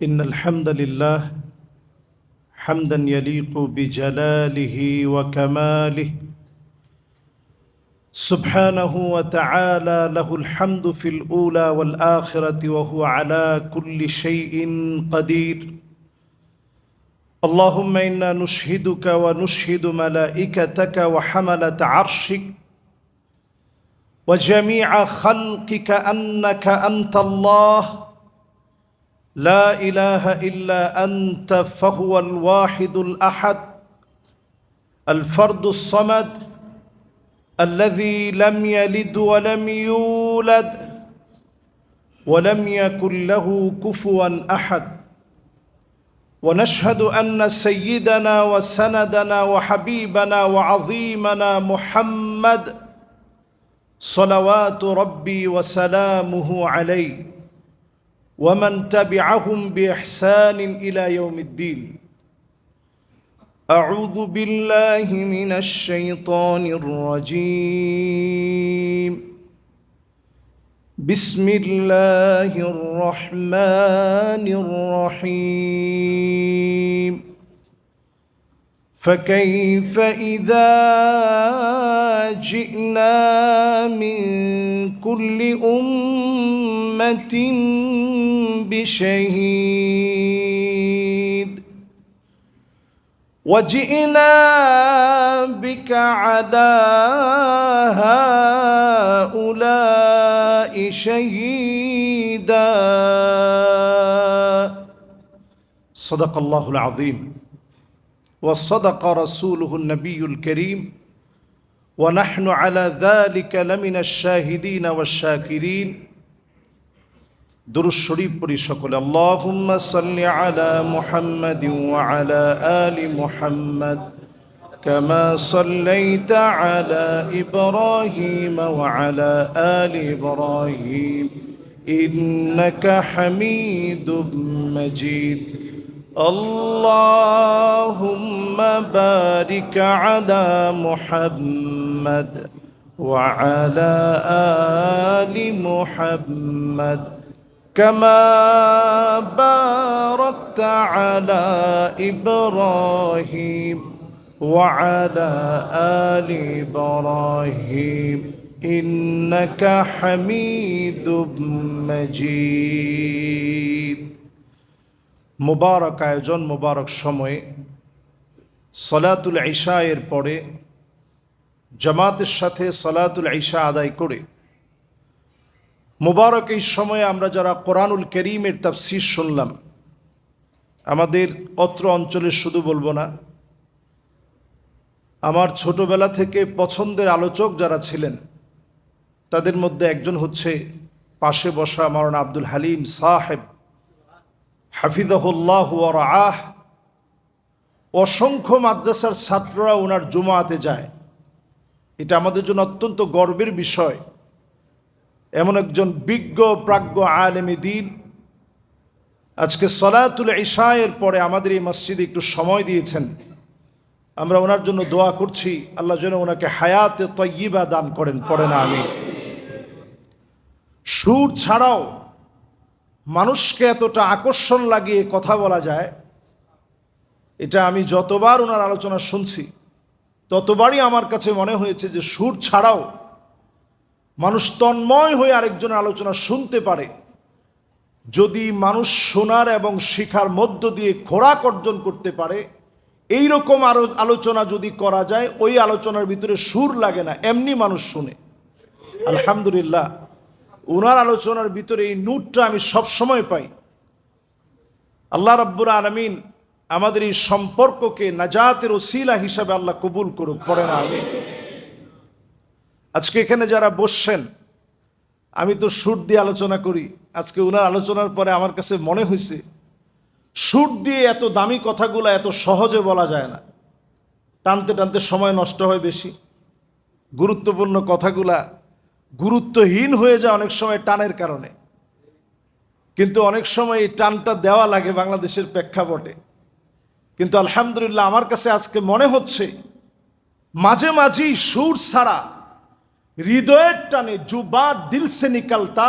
إن الحمد لله حمدا يليق بجلاله وكماله سبحانه وتعالى له الحمد في الأولى والآخرة وهو على كل شيء قدير. اللهم إنا نشهدك ونشهد ملائكتك وحملة عرشك وجميع خلقك أنك أنت الله لا إله إلا أنت فهو الواحد الأحد الفرد الصمد الذي لم يلد ولم يولد ولم يكن له كفوا أحد. ونشهد أن سيدنا وسندنا وحبيبنا وعظيمنا محمد صلوات ربي وسلامه عليه ومن تبعهم بإحسان إلى يوم الدين. أعوذ بالله من الشيطان الرجيم. بسم الله الرحمن الرحيم. فكيف إذا جئنا من كل أمة بشهيد وجئنا بك على هؤلاء شهيدا. صدق الله العظيم وصدق رسوله النبي الكريم ونحن على ذلك لمن الشاهدين والشاكرين. দুরূদ শরীফ পড়ি সকলে। আল্লাহুম্মা সাল্লি আলা মুহাম্মাদিন ওয়া আলা আলি মুহাম্মাদ কামা সাল্লাইতা আলা ইব্রাহিম ওয়া আলা আলি ইব্রাহিম ইন্নাকা হামিদুম মাজিদ। আল্লাহুম্মা বারিক আলা মুহাম্মাদ ওয়া আলা আলি মুহাম্মাদ كما باركت على إبراهيم وعلى آل إبراهيم إنك حميد مجيد. মুবারক আয়োজন, মুবারক সময়ে সালাতুল ইশা এর পরে জামাতের সাথে সালাতুল ইশা আদায় করে মুবারক এই সময়ে আমরা যারা কোরআনুল কারীমের তাফসীর শুনলাম, আমাদের অত্র অঞ্চলের শুধু বলবো না, আমার ছোটবেলা থেকে পছন্দের আলোচক যারা ছিলেন তাদের মধ্যে একজন হচ্ছে পাশে বসা মাওলানা আব্দুল হালিম সাহেব হাফিজাহুল্লাহ ওয়া রাআহ। অসংখ্য মাদ্রাসার ছাত্ররা ওনার জুমাতে যায়, এটা আমাদের জন্য অত্যন্ত গর্বের বিষয়। এমন একজন বিজ্ঞ প্রাজ্ঞ আলেমে দ্বীন আজকে সালাতুল ইশা এর পরে আমাদের এই মসজিদে একটু সময় দিয়েছেন। আমরা ওনার জন্য দোয়া করছি, আল্লাহ যেন ওনাকে হায়াতে তয়্যিবা দান করেন, পড়েন আমিন। সুর ছাড়াও মানুষকে এতটা আকর্ষণ লাগিয়ে কথা বলা যায়, এটা আমি যতবার ওনার আলোচনা শুনছি ততবারই আমার কাছে মনে হয়েছে যে সুর ছাড়াও মানুষ তন্ময় হয়ে আরেকজনের আলোচনা শুনতে পারে। যদি মানুষ শোনার এবং শিখার মধ্য দিয়ে খোরাক অর্জন করতে পারে, এই রকম আরো আলোচনা যদি করা যায়, ওই আলোচনার ভিতরে সুর লাগে না, এমনি মানুষ শুনে। আলহামদুলিল্লাহ, ওনার আলোচনার ভিতরে এই নূরটা আমি সব সময় পাই। আল্লাহ রাব্বুল আলামিন আমাদের এই সম্পর্ককে নাজাতের ওসিলা হিসাবে আল্লাহ কবুল করুক, পড়েন আমিন। আজকে এখানে যারা বসছেন, আমি তো সুর দিয়ে আলোচনা করি, আজকে ওনার আলোচনার পরে আমার কাছে মনে হয়েছে সুর দিয়ে এত দামি কথাগুলো এত সহজে বলা যায় না, টানতে টানতে সময় নষ্ট হয় বেশি। গুরুত্বপূর্ণ কথাগুলা গুরুত্বহীন হয়ে যায় অনেক সময় টানের কারণে, কিন্তু অনেক সময় এই টানটা দেওয়া লাগে বাংলাদেশের প্রেক্ষাপটে। কিন্তু আলহামদুলিল্লাহ আমার কাছে আজকে মনে হচ্ছে মাঝে মাঝেই সুর ছাড়া হৃদয়ের টানে জুবা দিল সে নিকালতা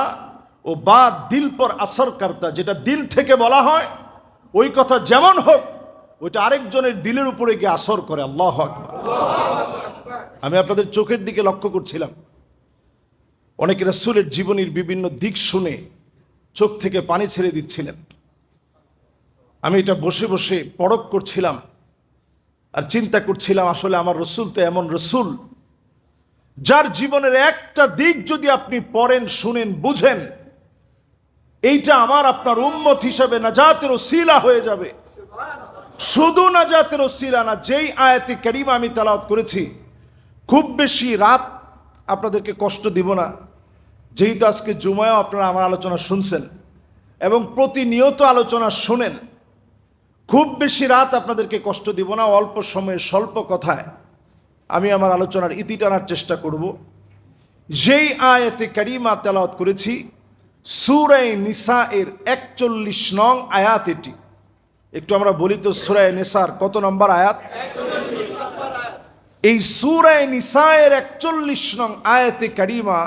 ও বাত দিল পর আসর করতা, যেটা দিল থেকে বলা হয় ওই কথা যেমন হোক ওইটা আরেকজনের দিলের উপরে গিয়ে আসর করে। আল্লাহু আকবার। আমি আপনাদের চোখের দিকে লক্ষ্য করছিলাম, অনেকে রাসূলের জীবনীর বিভিন্ন দিক শুনে চোখ থেকে পানি ছেড়ে দিচ্ছিলেন। আমি এটা বসে বসে পরখ করছিলাম আর চিন্তা করছিলাম, আসলে আমার রসুল তো এমন রসুল যার জীবনের একটা দিক যদি আপনি পড়েন, শুনেন, বুঝেন, এইটা আমার আপনার উম্মত হিসাবে নাজাতের ওসিলা হয়ে যাবে। শুধু নাজাতের ওসিলা না, যেই আয়াতে কারিমা আমি তেলাওয়াত করেছি, খুব বেশি রাত আপনাদেরকে কষ্ট দিব না, যেহেতু আজকে জুমায়ও আপনারা আমার আলোচনা শুনছেন এবং প্রতিনিয়ত আলোচনা শোনেন। খুব বেশি রাত আপনাদেরকে কষ্ট দিব না, অল্প সময়ে স্বল্প কথায় আমি আমার আলোচনার ইতি টানার চেষ্টা করব। যেই আয়াতে কারিমা তেলাওয়াত করেছি সূরা নিসা এর 41 নং আয়াত এটি। একটু আমরা বলি তো সূরা নিসার কত নম্বর আয়াত? এই সূরা নিসা এর 41 নং আয়াতে কারিমা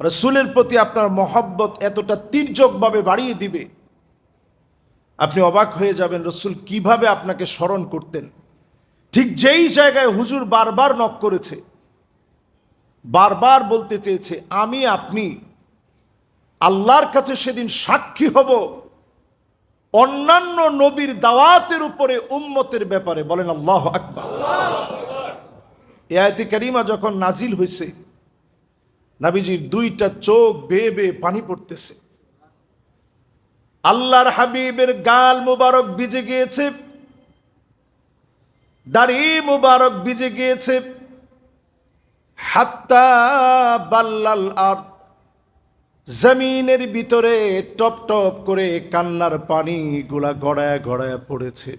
রাসূলের প্রতি আপনার মহব্বত এতটা তীর্যকভাবে বাড়িয়ে দিবে, আপনি অবাক হয়ে যাবেন রাসূল কিভাবে আপনাকে স্মরণ করতেন। ঠিক যেই জায়গায় হুজুর বারবার নক করেছে, বারবার বলতে চেয়েছে আমি আপনি আল্লাহর কাছে সেদিন সাক্ষী হব অন্যান্য নবীর দাওয়াতের উপরে উম্মতের ব্যাপারে। বলেন আল্লাহু আকবার। এই আয়াতে কারিমা যখন নাজিল হয়েছে, নবীজির দুইটা চোখ বেয়ে বেয়ে পানি পড়তেছে। আল্লাহর হাবিবের গাল মুবারক ভিজে গিয়েছে, দাড়ি মুবারক ভিজে গিয়েছে, হাত্তা বাল্লাল আরদ, জমিনের ভিতরে টপ টপ করে কান্নার পানিগুলা গড়ায় গড়ায় পড়েছে।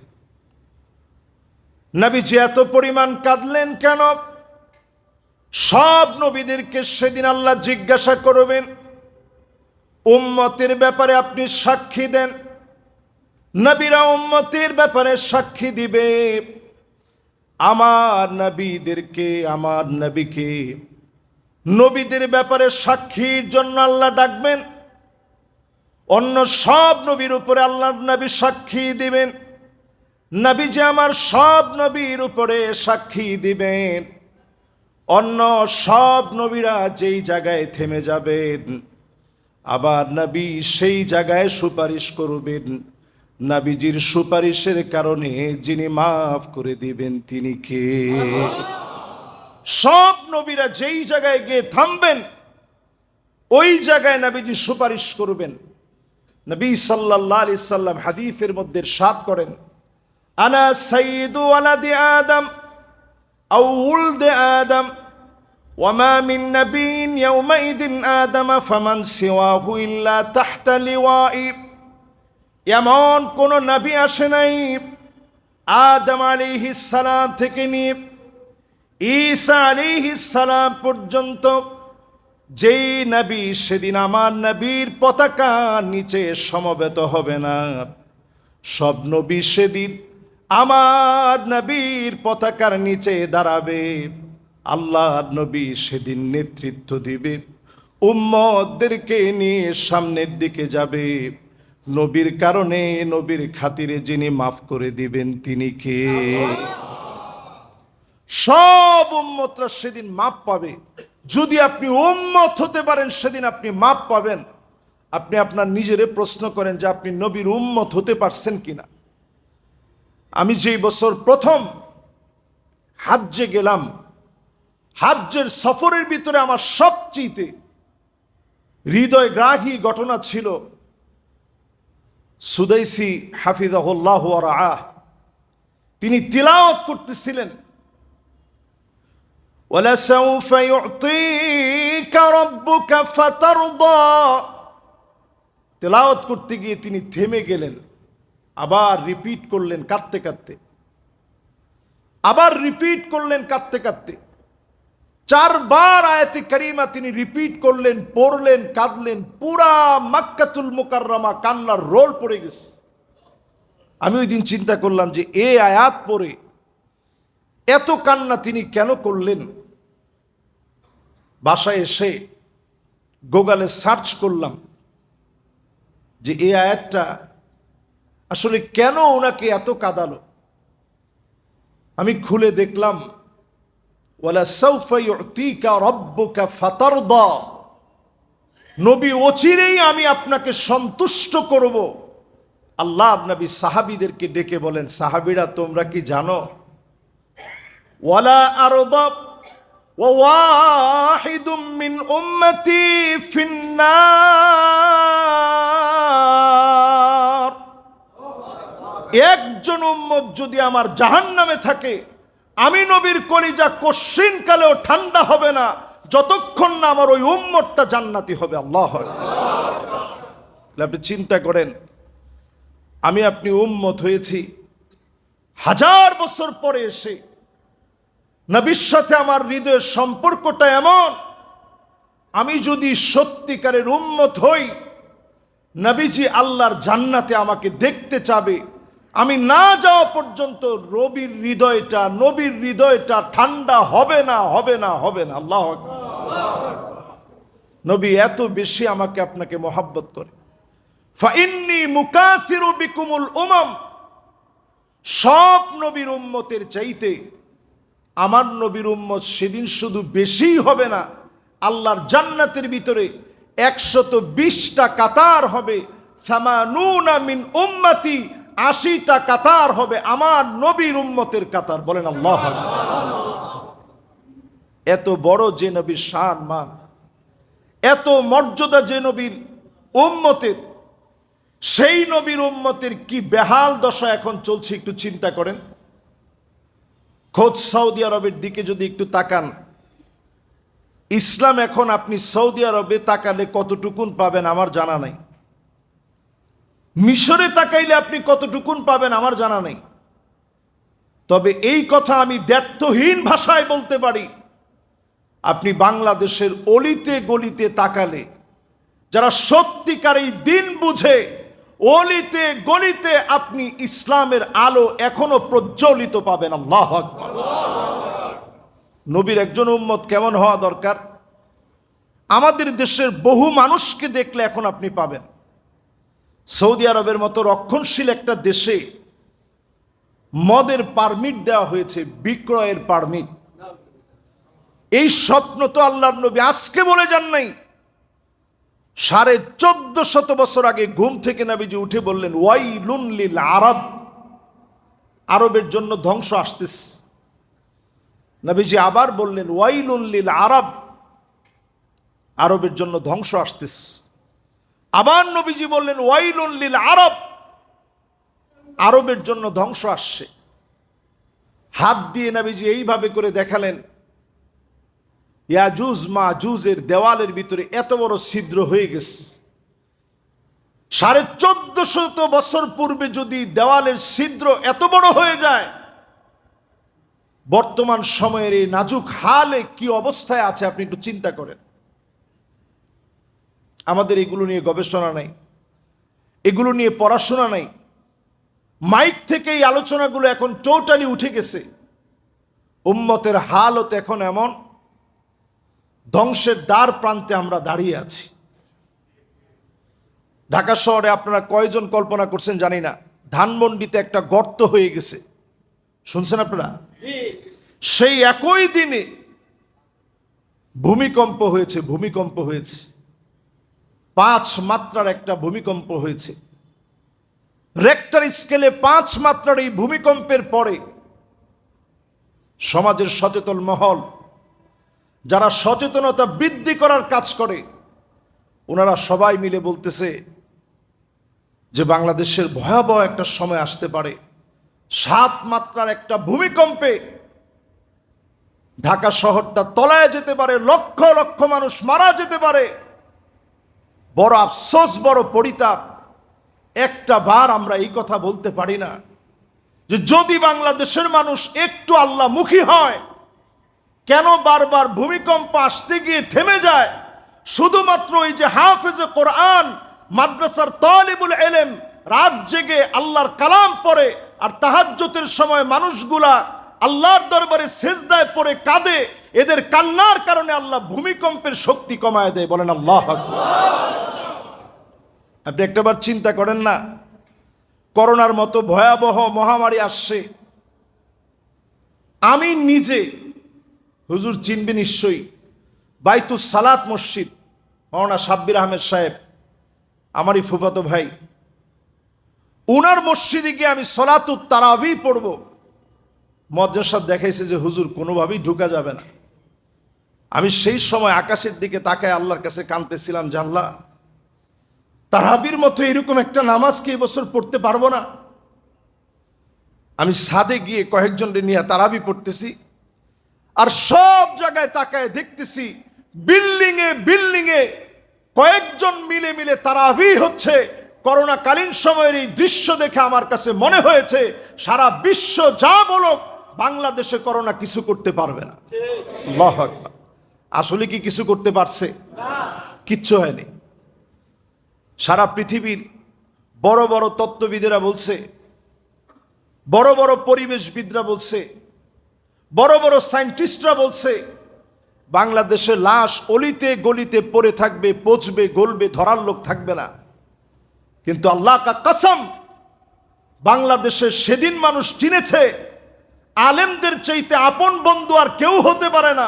নবীজি এত পরিমাণ কাঁদলেন কেন? সব নবীদেরকে সেদিন আল্লাহ জিজ্ঞাসা করবেন, উম্মতের ব্যাপারে আপনি সাক্ষী দেন। নবীরা উম্মতের ব্যাপারে সাক্ষী দিবে। আমার নবীদেরকে, আমার নবীকে নবীদের ব্যাপারে সাক্ষীর জন্য আল্লাহ ডাকবেন। অন্য সব নবীর উপরে আল্লাহর নবী সাক্ষী দিবেন। নবী যে আমার সব নবীর উপরে সাক্ষী দিবেন। অন্য সব নবীরা যেই জায়গায় থেমে যাবেন, আবার নবী সেই জায়গায় সুপারিশ করবেন। নবীজির সুপারিশের কারণে যিনি মাফ করে দিবেন তিনি কে? সব নবীরা যেই জায়গায় গিয়ে থামবেন ওই জায়গায় নবীজি সুপারিশ করবেন। নবী সাল্লাল্লাহু আলাইহি সাল্লাম হাদিসের মধ্যে ইরশাদ করেন, আনা সাইয়্যিদু ওয়ালাদি আদম আও উলদে আদম ওয়া মা মিন নাবিয়্যিন ইয়াওমাইযিন আদম ফামান সিওয়াহু ইল্লা তাহতা লিওয়াই। এমন কোন নবী আসে নাই আদম আলাইহিস সালাম থেকে নিয়ে ঈসা আলাইহিস সালাম পর্যন্ত, যেই নবী সেদিন আমার নবীর পতাকা নিচে সমবেত হবে না। সব নবী সেদিন আমার নবীর পতাকার নিচে দাঁড়াবে। আল্লাহর নবী সেদিন নেতৃত্ব দিবে, উম্মতদেরকে নিয়ে সামনের দিকে যাবে। নবীর কারণে, নবীর খাতিরে যিনি মাফ করে দিবেন তিনি কে? সব উম্মতরা সেদিন মাপ পাবে। যদি আপনি উম্মত হতে পারেন সেদিন আপনি মাপ পাবেন। আপনি আপনার নিজেরে প্রশ্ন করেন যে আপনি নবীর উম্মত হতে পারছেন কিনা। আমি যেই বছর প্রথম হাজ্জে গেলাম, হাজ্জের সফরের ভিতরে আমার সবচেয়ে হৃদয়গ্রাহী ঘটনা ছিল সুদাইসি হাফিজাহুল্লাহ ওয়া রাআহ, তিনি তিলাওয়াত করতেছিলেন, وَلَسَوْفَ يُعْطِيكَ رَبُّكَ فَتَرْضَى। তেলাওয়াত করতে গিয়ে তিনি থেমে গেলেন, আবার রিপিট করলেন কাঁদতে কাঁদতে, আবার রিপিট করলেন কাঁদতে কাঁদতে। 4 বার আয়াতে কারিমা তিনি রিপিট করলেন, পড়লেন, কাঁদলেন। পুরা মক্কাতুল মুকাররমা কান্নার রোল পড়ে গেছে। আমি ওই দিন চিন্তা করলাম যে এই আয়াত পড়ে এত কান্না তিনি কেন করলেন। বাসায় এসে গুগলে সার্চ করলাম যে এই আয়াতটা আসলে কেন ওনাকে এত কাঁদালো। আমি খুলে দেখলাম ওয়ালা সাউফা ইউতিকা রাব্বুকা ফাতারদা, নবী অচিরেই আমি আপনাকে সন্তুষ্ট করব। আল্লাহ নবী সাহাবীদেরকে ডেকে বলেন, সাহাবীরা তোমরা কি জানো, ওয়ালা আরদা ওয়া ওয়াহিদুম মিন উম্মতি ফিন্নার, একজন উম্মত যদি আমার জাহান্নামে থাকে, আমি নবীর কলিজা কশিন কালেও ঠান্ডা হবে না যতক্ষণ না আমার ওই উম্মতটা জান্নাতি হবে। আল্লাহ আকবার। আপনি চিন্তা করেন, আমি আপনি উম্মত হয়েছি, 1000 বছর পরে এসে নবীর সাথে আমার হৃদয়ের সম্পর্কটা এমন, আমি যদি সত্যিকারের উম্মত হই, নবীজি আল্লাহর জান্নাতে আমাকে দেখতে চাবে, আমি না যাওয়া পর্যন্ত নবীর হৃদয়টা ঠান্ডা হবে না, হবে না, হবে না। আল্লাহ আকবার। নবী এত বেশি আমাকে আপনাকে মহব্বত করে। ফাইন্নী মুকাসিরু বিকুমুল উমাম, সব নবীর উম্মতের চাইতে আমার নবীর উম্মত সেদিন শুধু বেশিই হবে না, আল্লাহর জান্নাতের ভিতরে 120টা কাতার হবে। সামানুনা মিন উম্মতি, 80টা কাতার হবে আমার নবীর উম্মতের কাতার। বলেন আল্লাহু আকবার। এত বড় যে নবীর শান মান, এত মর্যাদা যে নবীর উম্মতের, সেই নবীর উম্মতের কি বেহাল দশা এখন চলছে একটু চিন্তা করেন। খোদ সৌদি আরবের দিকে যদি একটু তাকান, ইসলাম এখন আপনি সৌদি আরবে তাকালে কতটুকুন পাবেন আমার জানা নাই, মিশরে তাকাইলে আপনি কতটুকুন পাবেন আমার জানা নেই। তবে এই কথা আমি দ্ব্যর্থহীন ভাষায় বলতে পারি, আপনি বাংলাদেশের অলিতে গলিতে তাকালে, যারা সত্যিকারেই দিন বুঝে, অলিতে গলিতে আপনি ইসলামের আলো এখনো প্রজ্বলিত পাবেন। আল্লাহু আকবার। নবীর একজন উম্মত কেমন হওয়া দরকার, আমাদের দেশের বহু মানুষকে দেখলে এখন আপনি পাবেন। সৌদি আরবের মতো রক্ষণশীল একটা দেশে মদের পারমিট দেওয়া হয়েছে, বিক্রয়ের পারমিট। এই স্বপ্ন তো আল্লাহর নবী আজকে বলে যান নাই, 1450 বছর আগে ঘুম থেকে নবীজি উঠে বললেন, ওয়াইলুন লিল আরব, আরবের জন্য ধ্বংস আসতেছে। নবীজি আবার বললেন, ওয়াইলুন লিল আরব, আরবের জন্য ধ্বংস আসতেছে। আবার নবীজি বললেন, ওয়াইলুন লিল আরব, আরবের জন্য ধ্বংস আসছে। হাত দিয়ে নবীজি এইভাবে করে দেখালেন, ইয়াজুজ মাজুজের দেওয়ালের ভিতরে এত বড় ছিদ্র হয়ে গেছে। 1450 বছর পূর্বে যদি দেওয়ালের ছিদ্র এত বড় হয়ে যায়, বর্তমান সময়ের এই নাজুক হালে কি অবস্থায় আছে আপনি একটু চিন্তা করেন। আমাদের এগুলো নিয়ে গবেষণা নাই, এগুলো নিয়ে পড়াশোনা নাই। মাইক থেকে এই আলোচনাগুলো এখন টোটালি উঠে গেছে। উম্মতের হালত এখন এমন, ধ্বংসের দ্বার প্রান্তে আমরা দাঁড়িয়ে আছি। ঢাকা শহরে আপনারা কয়জন কল্পনা করছেন জানি না, ধানমন্ডিতে একটা গর্ত হয়ে গেছে, শুনছেন আপনারা? সেই একই দিনে ভূমিকম্প হয়েছে, ভূমিকম্প হয়েছে 5 মাত্রার একটা ভূমিকম্প হয়েছে। রেক্টার স্কেলে 5 মাত্রার এই ভূমিকম্পের পরে সমাজের সচেতন মহল, যারা সচেতনতা বৃদ্ধি করার কাজ করে, ওনারা সবাই মিলে বলতেছে যে বাংলাদেশের ভয়াবহ একটা সময় আসতে পারে। 7 মাত্রার একটা ভূমিকম্পে ঢাকা শহরটা তলায় যেতে পারে, লক্ষ লক্ষ মানুষ মারা যেতে পারে। বড় আফসোস, বড় পরিতাপ, একটা বার আমরা এই কথা বলতে পারি না যে যদি বাংলাদেশের মানুষ একটু আল্লাহমুখী হয়, কেন বারবার ভূমিকম্প আসতে গিয়ে থেমে যায়? শুধুমাত্র এই যে হাফেজে কোরআন, মাদ্রাসার তালিবুল ইলম রাত জেগে আল্লাহর কালাম পড়ে, আর তাহাজ্জুদের সময় মানুষগুলা আল্লাহর দরবারে সেজদায় পড়ে কাঁদে, এদের কান্নার কারণে আল্লাহ ভূমিকম্পের শক্তি কমায় দেয়। বলেন আল্লাহু আকবার। আপনি একটাবার চিন্তা করেন না, করোনার মতো ভয়াবহ মহামারী আসছে, আমি নিজে, হুজুর চিনবে নিশ্চয়ই, বাইতুস সালাত মসজিদ, মাওলানা সাব্বির আহমেদ সাহেব আমারই ফুফাতো ভাই, উনার মসজিদে গিয়ে আমি সলাতুত তারাবি পড়ব, মুয়াজ্জিন সাহেব দেখাইছে যে হুজুর কোনোভাবেই ঢোকা যাবে না। আমি সেই সময় আকাশের দিকে তাকায় আল্লাহর কাছে কাঁদতেছিলাম, যে আল্লাহ, তারাবির মতো এরকম একটা নামাজ কি এবছর পড়তে পারবো না? আমি ছাদে গিয়ে কয়েকজনকে নিয়ে তারাবি পড়তেছি, আর সব জায়গায় তাকায় দেখতেছি বিল্ডিংয়ে বিল্ডিংয়ে কয়েকজন মিলে মিলে তারাবি হচ্ছে। করোনাকালীন সময়ের এই দৃশ্য দেখে আমার কাছে মনে হয়েছে সারা বিশ্ব যা বলুক, বাংলাদেশে করোনা কিছু করতে পারবে না। আল্লাহু আকবার। আসলে কি কিছু করতে পারছে? কিচ্ছু হয়নি। সারা পৃথিবীর বড় বড় তত্ত্ববিদেরা বলছে, বড় বড় পরিবেশবিদরা বলছে, বড় বড় সায়েন্টিস্টরা বলছে, বাংলাদেশে লাশ অলিতে গলিতে পড়ে থাকবে, পচবে, গলবে, ধরার লোক থাকবে না। কিন্তু আল্লাহ কা কসম, বাংলাদেশে সেদিন মানুষ চিনেছে আলেমদের চাইতে আপন বন্ধু আর কেউ হতে পারে না।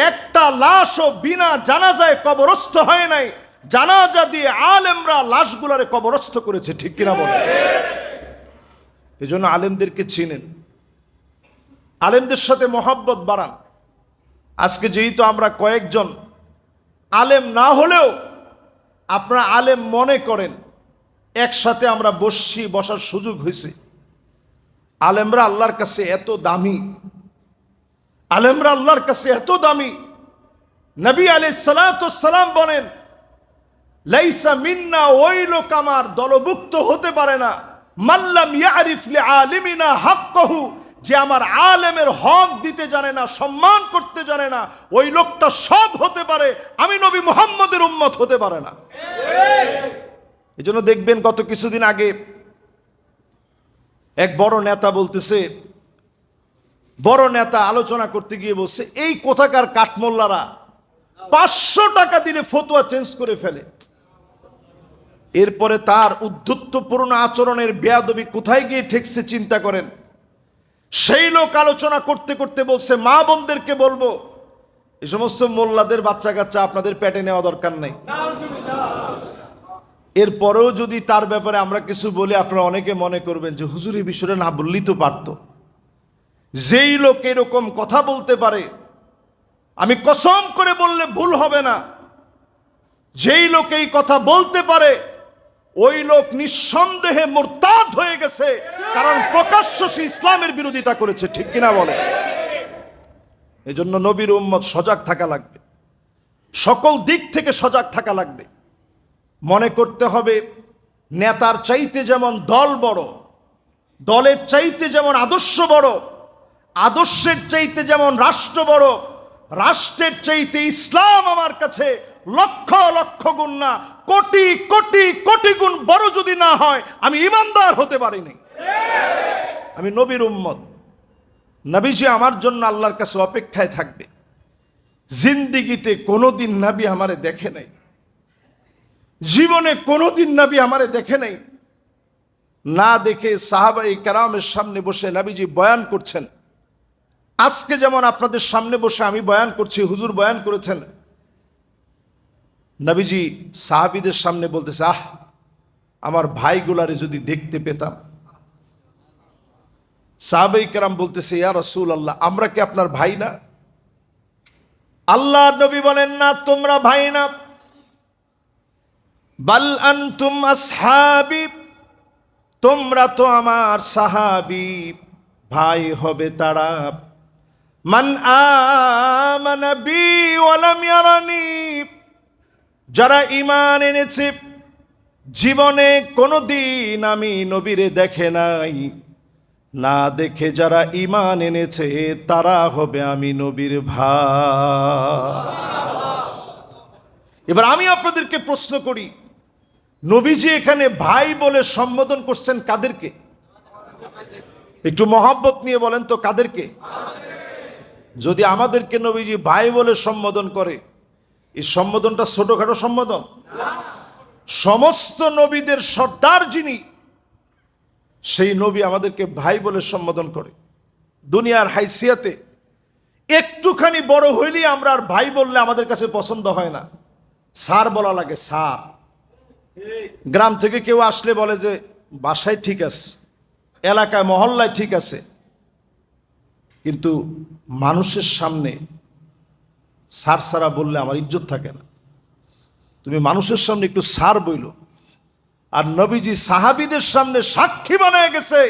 একটা লাশও বিনা জানাজায় কবরস্থ হয় নাই, জানাজা দিয়ে আলেমরা লাশগুলারে কবরস্থ করেছে। ঠিক কিনা বলে? এই জন্য আলেমদেরকে চিনেন, আলেমদের সাথে মহব্বত বাড়ান। আজকে যেহেতু আমরা কয়েকজন আলেম না হলেও আপনারা আলেম মনে করেন, একসাথে আমরা বসার সুযোগ হয়েছে। আলেমরা আল্লাহর কাছে এত দামি, আলেমরা আল্লাহর কাছে এত দামি। নবী আলাইহিস সালাতু ওয়াস সালাম বলেন, লাইসা মিন্না, ওই লোক আমার দলভুক্ত হতে পারে না, মাল্লাম ইয়ারিফ লিআলিমিনা হাক্কাহু, যে আমার আলেমের হক দিতে জানে না, সম্মান করতে জানে না, ওই লোকটা সব হতে পারে, আমি নবী মুহাম্মদের উম্মত হতে পারে না। এই জন্য দেখবেন গত কিছুদিন আগে এক বড় নেতা বলতেছে, বড় নেতা আলোচনা করতে গিয়ে বলছে, এই কোথাকার কাঠমোল্লারা 500 টাকা দিলে ফতোয়া চেঞ্জ করে ফেলে। এরপরে তার উদ্ধত্তপূর্ণ আচরণের বেয়াদবি কোথায় গিয়ে ঠেকছে চিন্তা করেন। সেই লোক আলোচনা করতে করতে বলছে, মা বোনদেরকে বলবো, এই সমস্ত মোল্লাদের বাচ্চা কাচ্চা আপনাদের পেটে নেওয়া দরকার নেই। এরপরেও যদি তার ব্যাপারে আমরা কিছু বলি, আপনারা অনেকে মনে করবেন যে হুজুর এই বিষয়টা না বললেই তো পারতো। যেই লোক এরকম কথা বলতে পারে, আমি কসম করে বললে ভুল হবে না, যেই লোক এই কথা বলতে পারে ওই লোক নিঃসন্দেহে মুরতাদ হয়ে গেছে, কারণ প্রকাশ্য সে ইসলামের বিরোধিতা করেছে। ঠিক কিনা বলে? এই জন্য নবীর উম্মত সজাগ থাকা লাগবে, সকল দিক থেকে সজাগ থাকা লাগবে। মনে করতে হবে নেতার চাইতে যেমন দল বড়, দলের চাইতে যেমন আদর্শ বড়, আদর্শের চাইতে যেমন রাষ্ট্র বড়, রাষ্ট্রের চাইতে ইসলাম আমার কাছে লক্ষ লক্ষ গুণ না, কোটি কোটি কোটি গুণ বড় যদি না হয়, আমি ইমানদার হতে পারিনি। আমি নবীর উম্মত, নবীজি আমার জন্য আল্লাহর কাছে অপেক্ষায় থাকবে। জিন্দিগিতে কোনোদিন নবী আমারে দেখে নাই, জীবনে কোনোদিন নবী আমারে দেখে নাই। না দেখে সাহাবায়ে কেরামের সামনে বসে নবীজি বয়ান করছেন। আজকে যেমন আপনাদের সামনে বসে আমি বয়ান করছি, হুজুর বয়ান করেছেন, নবীজি সাহাবীদের সামনে বলতেছে, আহ, আমার ভাইগুলারে যদি দেখতে পেতাম। সাহাবায়ে কেরাম বলতেছে, ইয়া রাসূলুল্লাহ, আমরা কি আপনার ভাই না? আল্লাহর নবী বলেন, না, তোমরা ভাই না, বাল আনতুম আসহাবি, তোমরা তো আমার সাহাবী। ভাই হবে তারা মান আমানা বি ওয়া লাম ইয়ারানি, যারা ঈমান এনেছে, জীবনে কোনোদিন আমি নবীরে দেখে নাই, না দেখে যারা ঈমান এনেছে তারা হবে আমি নবীর ভাই। এবার আমি আপনাদেরকে প্রশ্ন করি, নবীজি এখানে ভাই বলে সম্বোধন করছেন কাদেরকে? একটু মহব্বত নিয়ে বলেন তো কাদেরকে? যদি আমাদেরকে নবীজি ভাই বলে সম্বোধন করে, এই সম্বোধনটা ছোটখাটো সম্বোধন? সমস্ত নবীদের সর্দার যিনি, সেই নবী আমাদেরকে ভাই বলে সম্বোধন করে। দুনিয়ার হাইসিয়াতে একটুখানি বড় হইলেই আমরা আর ভাই বললে আমাদের কাছে পছন্দ হয় না, স্যার বলা লাগে, স্যার। গ্রাম থেকে কেউ আসলে বলে যে বাসায় ঠিক আছে, এলাকায় মহল্লায় ঠিক আছে, কিন্তু মানুষের সামনে স্যার সারা বললে আমার ইজ্জত থাকে না। তুমি মানুষের সামনে একটু স্যার বইল। আর নবীজি সাহাবীদের সামনে সাক্ষী বানায় গেছে,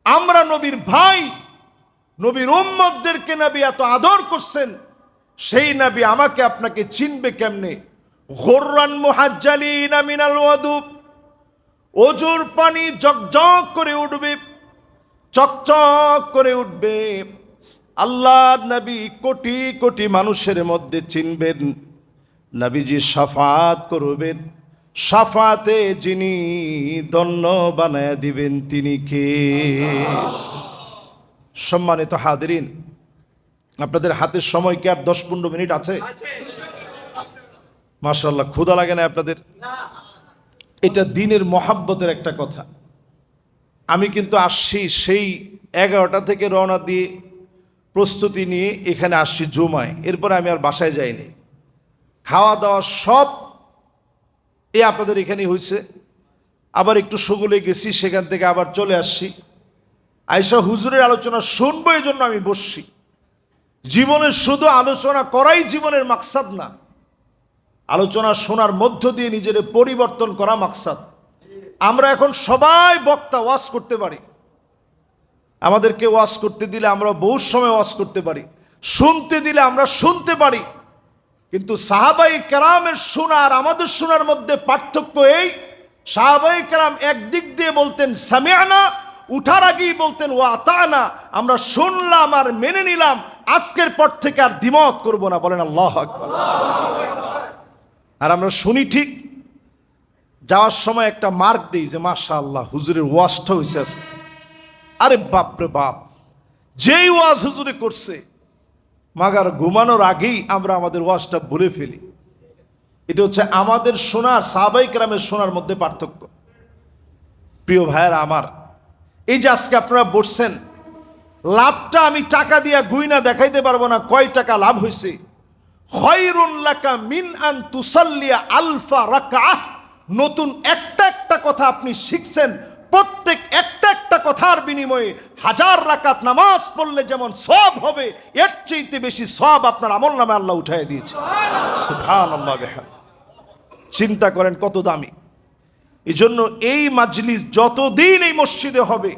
আমরা নবীর ভাই, নবীর উম্মতদেরকে নবী এত আদর করছেন, সেই নবী আমাকে আপনাকে চিনবে কেমনে? গুররান মুহাজ্জালিনা মিনাল ওয়াদুব, ওজুর পানি জকজক করে উঠবে, চকচক করে উঠবে। আল্লাহর নবী কোটি কোটি মানুষের মধ্যে চিনবেন, নবীজি শাফাত করবেন, শাফাতে যিনি ধন্য বানায় দিবেন তিনি কে? সম্মানিত হাদিরিন, আপনাদের হাতের সময় কি আর 10-15 মিনিট আছে? মাশাআল্লাহ, ক্ষুধা লাগে না আপনাদের? এটা দিনের মহাব্বতের একটা কথা। আমি কিন্তু আসছি সেই 11টা থেকে রওনা দিয়ে প্রস্তুতি নিয়ে এখানে আসছি জুমায়, এরপরে আমি আর বাসায় যাইনি। খাওয়া দাওয়া সব আপনাদের এখানেই হয়েছে। আবার একটু সগুলে গেছি, সেখান থেকে আবার চলে আসছি। আয়েশা হুজুরের আলোচনা শুনবো, এই জন্য আমি বসছি। জীবনে শুধু আলোচনা করাই জীবনের মাকসাদ না, আলোচনা শোনার মধ্য দিয়ে নিজের পরিবর্তন করা মাকসাদ। আমরা এখন সবাই বক্তা, ওয়াজ করতে পারি। আমাদেরকে ওয়াজ করতে দিলে আমরা বহু সময় ওয়াজ করতে পারি, শুনতে দিলে আমরা শুনতে পারি। কিন্তু সাহাবায়ে কেরামের শোনা আর আমাদের শোনার মধ্যে পার্থক্য এই, সাহাবায়ে কেরাম একদিক দিয়ে বলতেন সামিআনা, উঠার আগেই বলতেন ওয়া আতানা, আমরা শুনলাম আর মেনে নিলাম, আজকের পর থেকে আর দ্বিমত করব না। বলেন আল্লাহু আকবার। আর আমরা শুনি ঠিক, যাওয়ার সময় একটা মার্ক দিই যে মাশাআল্লাহ হুজুরের ওয়াজটা হয়েছে আজকে। আরে বাপরে বাপ, যেই ওয়াজ হুজুরে করছে, মাগার ঘুমানোর আগেই আমরা আমাদের ওয়াজটা ভুলে ফেলি। এটা হচ্ছে আমাদের শোনার, সাহাবায়ে কেরামের শোনার মধ্যে পার্থক্য। প্রিয় ভাইয়েরা আমার, এই যে আজকে আপনারা বসছেন, লাভটা আমি টাকা দিয়া গুইনা দেখাইতে পারবো না কয় টাকা লাভ হয়েছে। খায়রুন লাকা মিন আন তুসাল্লিয়া আলফা রাকাহ, নতুন একটা একটা কথা আপনি শিখছেন, প্রত্যেক একটা একটা কথার বিনিময়ে 1000 রাকাত নামাজ পড়লে যেমন সওয়াব হবে, এর চাইতে বেশি সওয়াব আপনার আমলনামায় আল্লাহ উঠায় দিয়েছে। সুবহানাল্লাহ বিহামদিহি। চিন্তা করেন কত দামি। এই জন্য এই মাজলিস যতদিন এই মসজিদে হবে,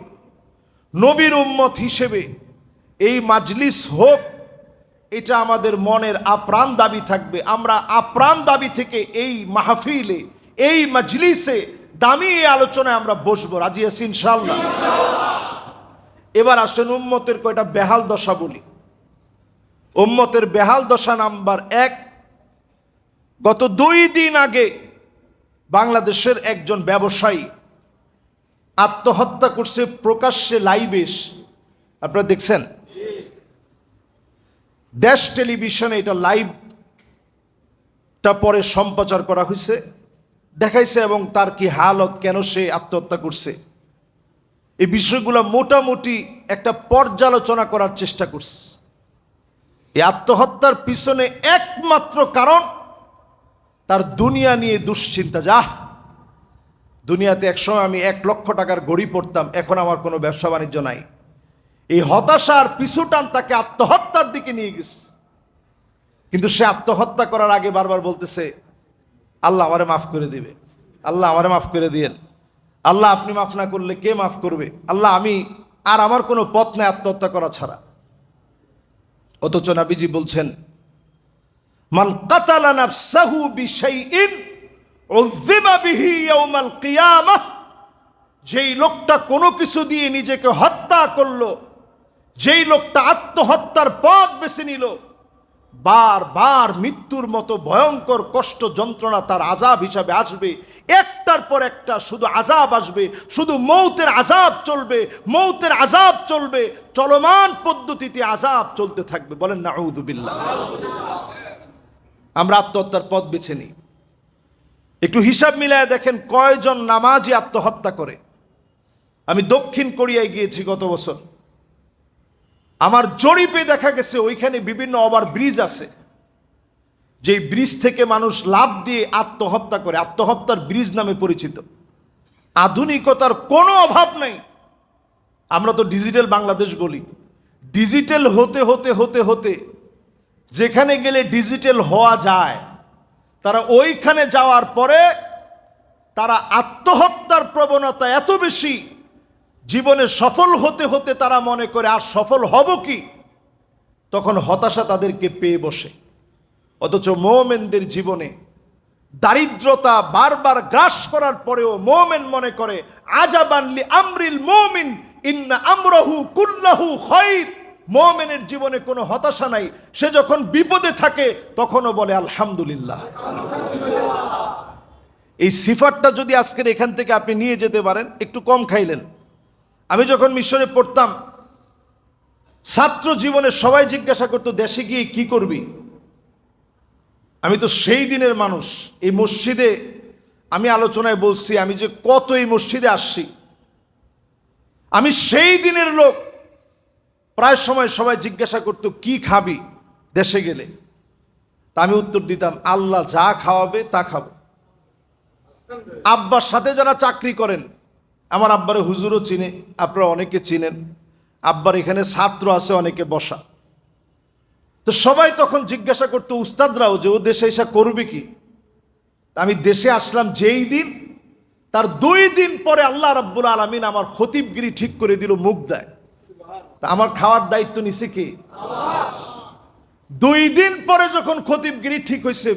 নবীর উম্মত হিসেবে এই মাজলিস হোক, এটা আমাদের মনের আপ্রাণ দাবি থাকবে। আমরা আপ্রাণ দাবি থেকে এই মাহফিলে, এই মাজলিসে দামি এই আলোচনায় আমরা বসবো। রাজি আছি ইনশাআল্লাহ? এবার আসেন উম্মতের কয়টা বেহাল দশা বলি। উম্মতের বেহাল দশা নাম্বার 1, গত 2 দিন আগে বাংলাদেশের একজন ব্যবসায়ী আত্মহত্যা করছে প্রকাশ্যে, লাইভে। আপনারা দেখছেন? দেশ টেলিভিশনে এটা লাইভটা পরে সম্প্রচার করা হয়েছে, দেখাইছে, এবং তার কি হালত, কেন সে আত্মহত্যা করছে, এই বিষয়গুলো মোটামুটি একটা পর্যালোচনা করার চেষ্টা করছে। এই আত্মহত্যার পিছনে একমাত্র কারণ তার দুনিয়া নিয়ে দুশ্চিন্তা। দুনিয়াতে একসময় আমি 1 লক্ষ টাকার ঘড়ি পড়তাম, এখন আমার কোনো ব্যবসা বাণিজ্য নাই। এই হতাশার পিছুটান তাকে আত্মহত্যার দিকে নিয়ে গেছে। কিন্তু সে আত্মহত্যা করার আগে বারবার বলতেছে, আল্লাহ আমারে মাফ করে দিবে, আল্লাহ আমারে মাফ করে দিয়েন, আল্লাহ আপনি মাফ না করলে কে মাফ করবে, আল্লাহ আমি আর আমার কোনো পথ নেই আত্মহত্যা করা ছাড়া। অথচ নবীজি বলছেন, মান কাতালা নাফসাহু বিশাইইন উযিবা বিহি ইয়াউমাল কিয়ামাহ, যেই লোকটা কোনো কিছু দিয়ে নিজেকে হত্যা করলো, যেই লোকটা আত্মহত্যার পথ বেছে নিল, বারবার মৃত্যুর মতো ভয়ঙ্কর কষ্ট যন্ত্রণা তার আযাব হিসাবে আসবে। একটার পর একটা শুধু আযাব আসবে, শুধু মৌতের আযাব চলবে, মৌতের আযাব চলবে, চলমান পদ্ধতিতে আযাব চলতে থাকবে। বলেন নাউযুবিল্লাহ। আমরা আত্মহত্যার পথ বেছে নিই। একটু হিসাব মিলায় দেখেন কয়জন নামাজি আত্মহত্যা করে। আমি দক্ষিণ কোরিয়ায় গিয়েছি গত বছর। আমার জরিপে দেখা গেছে ওইখানে বিভিন্ন ওভার ব্রিজ আছে, যেই ব্রিজ থেকে মানুষ লাফ দিয়ে আত্মহত্যা করে, আত্মহত্যার ব্রিজ নামে পরিচিত। আধুনিকতার কোনো অভাব নেই। আমরা তো ডিজিটাল বাংলাদেশ বলি। ডিজিটাল হতে হতে হতে হতে যেখানে গেলে ডিজিটাল হওয়া যায়, তারা ওইখানে যাওয়ার পরে তারা আত্মহত্যার প্রবণতা এত বেশি, জীবনে সফল হতে হতে তারা মনে করে আর সফল হব কি, তখন হতাশা তাদেরকে পেয়ে বসে। অথচ মুমিনদের জীবনে দারিদ্রতা বারবার গ্রাস করার পরেও মুমিন মনে করে আজাবান লি আমরিল মুমিন ইন্না আমরাহু কুল্লাহু খায়র। মুমিনের জীবনে কোনো হতাশা নাই। সে যখন বিপদে থাকে তখনও বলে আলহামদুলিল্লাহ। এই সিফাতটা যদি আজকের এখান থেকে আপনি নিয়ে যেতে পারেন, একটু কম খাইলেন। আমি যখন মিশরে পড়তাম, ছাত্র জীবনে সবাই জিজ্ঞাসা করতো দেশে গিয়ে কি করবি। আমি তো সেই দিনের মানুষ। এই মসজিদে আমি আলোচনায় বলছি, আমি যে কত এই মসজিদে আসছি, আমি সেই দিনের লোক। প্রায় সময় সবাই জিজ্ঞাসা করতো কি খাবি দেশে গেলে, তা আমি উত্তর দিতাম আল্লাহ যা খাওয়াবে তা খাবো। আব্বার সাথে যারা চাকরি করেন, আমার আব্বারে হুজুরও চিনে, আপনারা অনেকে চিনেন। আব্বার এখানে ছাত্র আছে অনেকে বসা। তো সবাই তখন জিজ্ঞাসা করতো উস্তাদরাও যে ও দেশে এসে করবে কি। আমি দেশে আসলাম যেই দিন, তার 2 দিন পরে আল্লাহ রাব্বুল আলামিন আমার খতিবগিরি ঠিক করে দিল, মুখ দেয়। তা আমার খাওয়ার দায়িত্ব নিছে কে? 2 দিন পরে যখন খতিবগিরি ঠিক হয়েছে,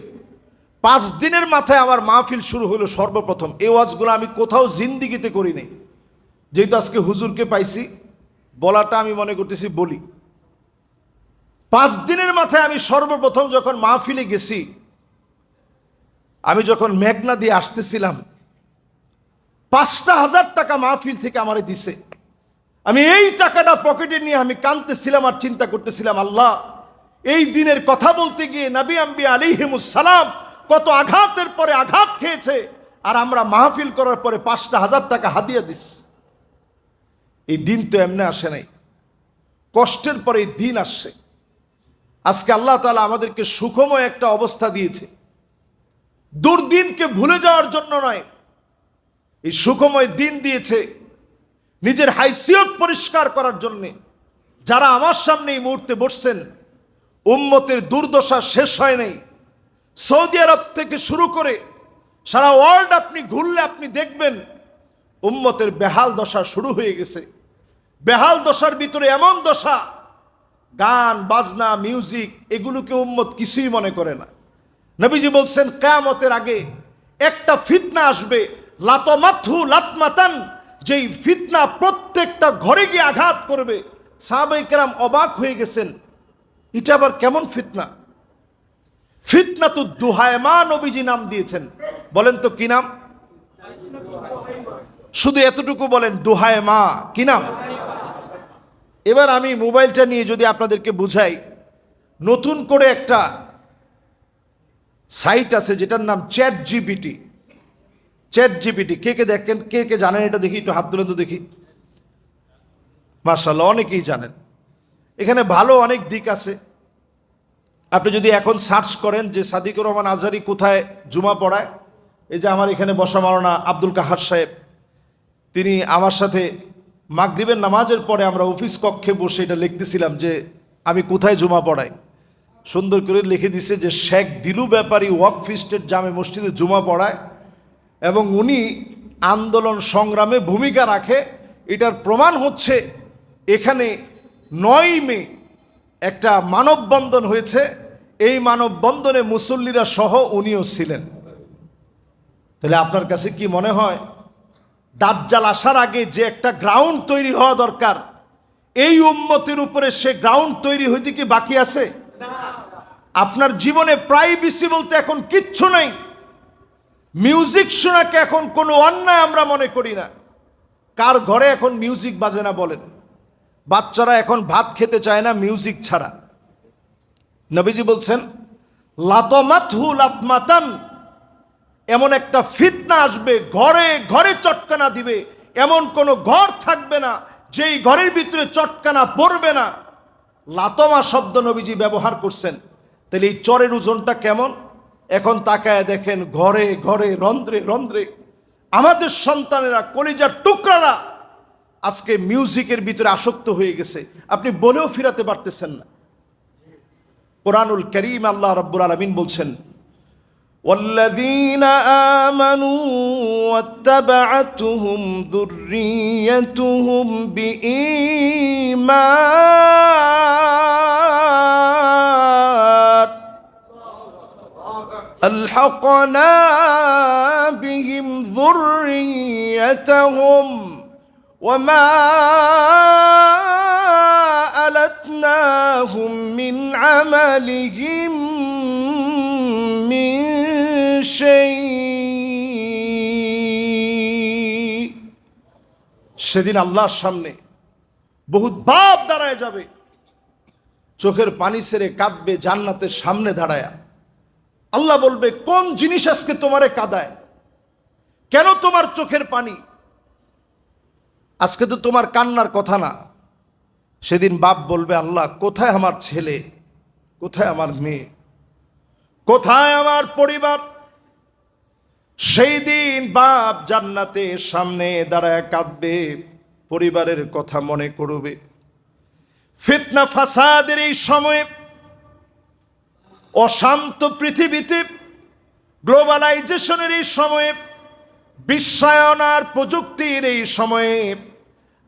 5 দিনের মাথায় আমার মাহফিল শুরু হলো সর্বপ্রথম। এই ওয়াজগুলো আমি কোথাও জিন্দিগিতে করি নাই। যেহেতু আজকে হুজুরকে পাইছি, বলাটা আমি মনে করতেছি বলি। 5 দিনের মাথায় আমি সর্বপ্রথম যখন মাহফিলে গেছি, আমি যখন মেঘনা দিয়ে আসতেছিলাম, 5,000 টাকা মাহফিল থেকে আমারে দিছে। আমি এই টাকাটা পকেটে নিয়ে আমি কাঁদতেছিলাম আর চিন্তা করতেছিলাম, আল্লাহ এই দিনের কথা বলতে গিয়ে নবী আম্বিয়া আলাইহিমুস সালাম কত আঘাতের পরে আঘাত খেয়েছে, আর আমরা মাহফিল করার পরে 5,000 টাকা হাদিয়া দিস। এই দিন তো এমনি আসে নাই, কষ্টের পরে এই দিন আসছে। আজকে আল্লাহ তাআলা আমাদেরকে সুখময় একটা অবস্থা দিয়েছে, দুর্দিনকে ভুলে যাওয়ার জন্য নয়, এই সুখময় দিন দিয়েছে নিজের হাইসিয়ত পরিষ্কার করার জন্য। যারা আমার সামনে এই মুহূর্তে বসছেন, উম্মতের দুর্দশা শেষ হয় নাই। সৌদি আরব থেকে শুরু করে সারা ওয়ার্ল্ড আপনি ঘুরলে আপনি দেখবেন উম্মতের বেহাল দশা শুরু হয়ে গেছে। বেহাল দশার ভিতরে এমন দশা, গান বাজনা মিউজিক এগুলোকে উম্মত কিছুই মনে করে না। নবীজি বলছেন কিয়ামতের আগে একটা ফিতনা আসবে, লাতমাতহু লাতমাতান, যেই ফিতনা প্রত্যেকটা ঘরে গিয়ে আঘাত করবে। সাহাবায়ে কেরাম অবাক হয়ে গেছেন, এটা আবার কেমন ফিতনা? ফিতনা তো দুহায়মা নবীজি নাম দিয়েছেন। বলেন তো কি নাম? শুধু এতটুকু বলেন, দুহায়মা। কি নাম? এবার আমি মোবাইলটা নিয়ে যদি আপনাদেরকে বুঝাই, নতুন করে একটা সাইট আছে যেটার নাম চ্যাট জিপিটি। চ্যাট জিপিটি কে কে দেখেন, কে কে জানেন এটা? দেখি একটু হাত তুলেন তো দেখি। মাশাআল্লাহ, অনেকেই জানেন। এখানে ভালো অনেক দিক আছে। আপনি যদি এখন সার্চ করেন যে সাদিকুর রহমান আজহারি কোথায় জুমা পড়ায়, এই যে আমার এখানে বসা মাওলানা আব্দুল কাহার সাহেব, তিনি আমার সাথে মাগরিবের নামাজের পরে আমরা অফিস কক্ষে বসে এটা লিখতেছিলাম যে আমি কোথায় জুমা পড়াই। সুন্দর করে লিখে দিছে যে শেখ দিলু ব্যাপারী ওয়াকফ স্টেট জামে মসজিদে জুমা পড়ায় এবং উনি আন্দোলন সংগ্রামে ভূমিকা রাখে। এটার প্রমাণ হচ্ছে এখানে 9 মে একটা মানববন্ধন হয়েছে, এই মানববন্ধনে মুসল্লিরা সহ উনিও ছিলেন। তাহলে আপনার কাছে কি মনে হয় দাজ্জাল আসার আগে যে একটা গ্রাউন্ড তৈরি হওয়া দরকার, এই উম্মতের উপরে সে গ্রাউন্ড তৈরি হইতে কি বাকি আছে? আপনার জীবনে প্রাইভেসি বলতে এখন কিচ্ছু নাই। মিউজিক শোনাকে এখন কোনো অন্যায় আমরা মনে করি না। কার ঘরে এখন মিউজিক বাজে না বলেন? বাচ্চারা এখন ভাত খেতে চায় না মিউজিক ছাড়া। নবীজি বলছেন লাতমাতহু লাতমাতান, এমন একটা ফিতনা আসবে, ঘরে ঘরে চটকানা দিবে, এমন কোনো ঘর থাকবে না যেই ঘরের ভিতরে চটকানা পড়বে না। লাতমা শব্দ নবীজি ব্যবহার করছেন। তাহলে এই চরের ওজনটা কেমন? এখন তাকায় দেখেন ঘরে ঘরে রন্ধ্রে রন্ধ্রে আমাদের সন্তানেরা, কলিজার টুকরারা আজকে মিউজিকের ভিতরে আসক্ত হয়ে গেছে, আপনি বলেও ফিরাতে পারতেছেন না। কোরআনুল কারীম আল্লাহ রাব্বুল আলামিন বলছেন ওয়াল্লাযীনা আমানু ওয়াত্তাবা'আতুহুম যুররিয়্যাতুহুম বিঈমান আলহাকনা বিহিম যুররিয়্যাতাহুম ওয়ামা আলাতনাহুম মিন আমালিহিম মিন শাই। সেদিন আল্লাহর সামনে বহুত বাপ দাঁড়ায় যাবে, চোখের পানি ছেড়ে কাঁদবে জান্নাতের সামনে দাঁড়ায়া। আল্লাহ বলবে কোন জিনিস আজকে তোমারে কাঁদায়, কেন তোমার চোখের পানি? আজকে তো তোমার কান্নার কথা না। সেদিন বাপ বলবে আল্লাহ কোথায় আমার ছেলে, কোথায় আমার মেয়ে, কোথায় আমার পরিবার? সেই দিন বাপ জান্নাতের সামনে দাঁড়ায় কাঁদবে, পরিবারের কথা মনে করবে। ফিতনা ফাসাদের এই সময়ে, অশান্ত পৃথিবীতে, গ্লোবালাইজেশনের এই সময়ে, বিশ্বায়ন আর প্রযুক্তির এই সময়ে,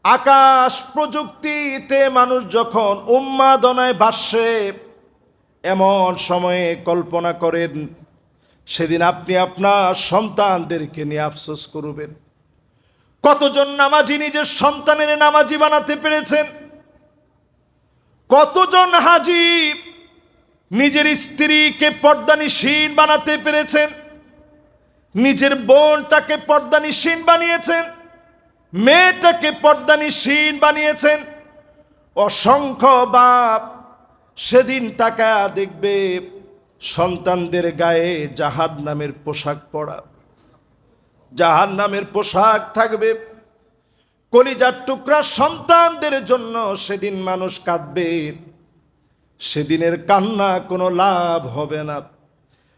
আকাশ প্রযুক্তিতে মানুষ যখন উন্মাদনায় ভাসে, এমন সময়ে কল্পনা করেন সেদিন আপনি আপনার সন্তানদেরকে নিয়ে আফসোস করবেন। কতজন নামাজি নিজের সন্তানের নামাজি বানাতে পেরেছেন? কতজন হাজি নিজের স্ত্রীকে পর্দানিশীন বানাতে পেরেছেন? নিজের বোনটাকে পর্দানিশীন বানিয়েছেন, মেয়েটাকে পর্দানিশীন বানিয়েছেন। অসংখ্য বাপ সেদিন টাকা দেখবে সন্তানদের গায়ে জাহান্নামের পোশাক পরা, জাহান্নামের পোশাক থাকবে। কলিজার টুকরা সন্তানদের জন্য সেদিন মানুষ কাঁদবে। সেদিনের কান্না কোনো লাভ হবে না,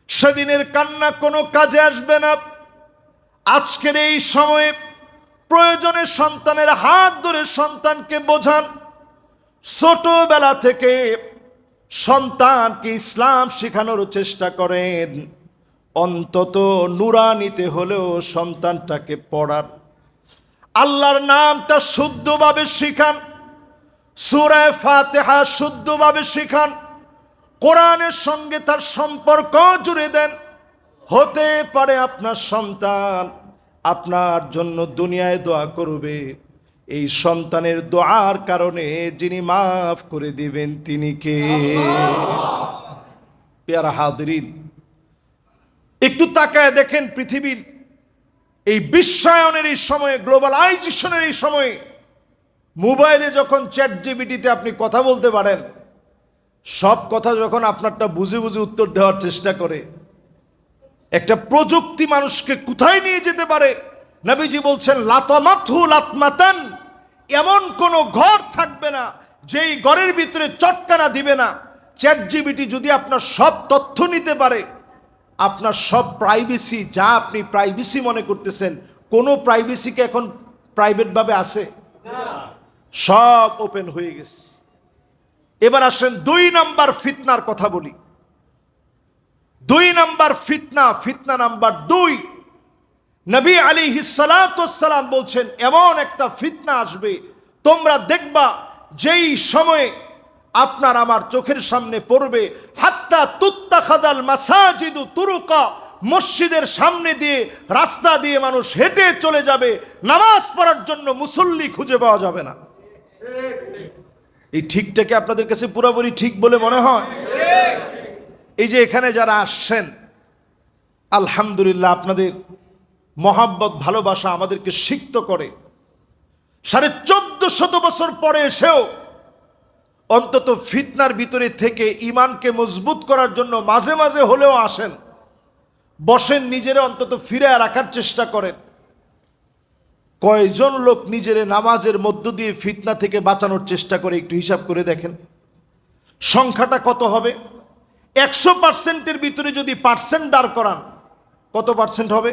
সেদিনের কান্না কোনো কাজে আসবে না। আজকের এই সময়ে প্রয়োজনে সন্তানের হাত ধরে সন্তানকে বোঝান, ছোটবেলা থেকে সন্তানকে ইসলাম শেখানোর চেষ্টা করেন। অন্তত নুরানিতে হলেও সন্তানটাকে পড়ান, আল্লাহর নামটা শুদ্ধভাবে শিখান, সূরা ফাতিহা শুদ্ধভাবে শিখান, কোরআনের সঙ্গে তার সম্পর্ক জুড়ে দেন। হতে পারে আপনার সন্তান আপনার জন্য দুনিয়ায় দোয়া করবে, এই সন্তানের দোয়ার কারণে যিনি মাফ করে দিবেন তিনি কে? পেয়ারা হাদিরিন, একটু তাকায় দেখেন পৃথিবীর এই বিশ্বায়নের এই সময়ে, গ্লোবালাইজেশনের এই সময়ে, মোবাইলে যখন চ্যাট জিপিটিতে আপনি কথা বলতে পারেন, সব কথা যখন আপনারটা বুঝে বুঝে উত্তর দেওয়ার চেষ্টা করে, একটা প্রযুক্তি মানুষকে কোথায় নিয়ে যেতে পারে। নবীজি বলছেন লাতমাতহু লাতমাতান, এমন কোন ঘর থাকবে না যেই ঘরের ভিতরে চটকানা দিবে না। চ্যাট জিপিটি যদি আপনার সব তথ্য নিতে পারে, আপনার সব প্রাইভেসি, যা আপনি প্রাইভেসি মনে করতেছেন, কোনো প্রাইভেসিকে এখন প্রাইভেটভাবে আছে? সব ওপেন হয়ে গেছে। এবার আসেন 2 নাম্বার ফিতনার কথা বলি। 2 নাম্বার ফিতনা, ফিতনা নাম্বার 2, নবী আলাইহিস সালাতু ওয়াস সালাম বলছেন এমন একটা ফিতনা আসবে, তোমরা দেখবা যেই সময়ে আপনার আমার চোখের সামনে পড়বে, হাত্তা তুত্তাখাদাল মাসাজিদু তুরুকা, মসজিদের সামনে দিয়ে, রাস্তা দিয়ে মানুষ হেঁটে চলে যাবে, নামাজ পড়ার জন্য মুসল্লি খুঁজে পাওয়া যাবে না। এই ঠিকটাকে আপনাদের কাছে পুরোপুরি ঠিক বলে মনে হয়? এই যে এখানে যারা আসছেন, আলহামদুলিল্লাহ, আপনাদের মহাব্বত ভালোবাসা আমাদেরকে সিক্ত করে। 1450 বছর পরে এসেও অন্তত ফিতনার ভিতরে থেকে ইমানকে মজবুত করার জন্য মাঝে মাঝে হলেও আসেন, বসেন, নিজেরা অন্তত ফিরে রাখার চেষ্টা করেন। কয়জন লোক নিজের নামাজের মধ্য দিয়ে ফিতনা থেকে বাঁচানোর চেষ্টা করে একটু হিসাব করে দেখেন, সংখ্যাটা কত হবে? 100%-এর ভিতরে যদি পার্সেন্ট দাঁড় করান, কত পার্সেন্ট হবে?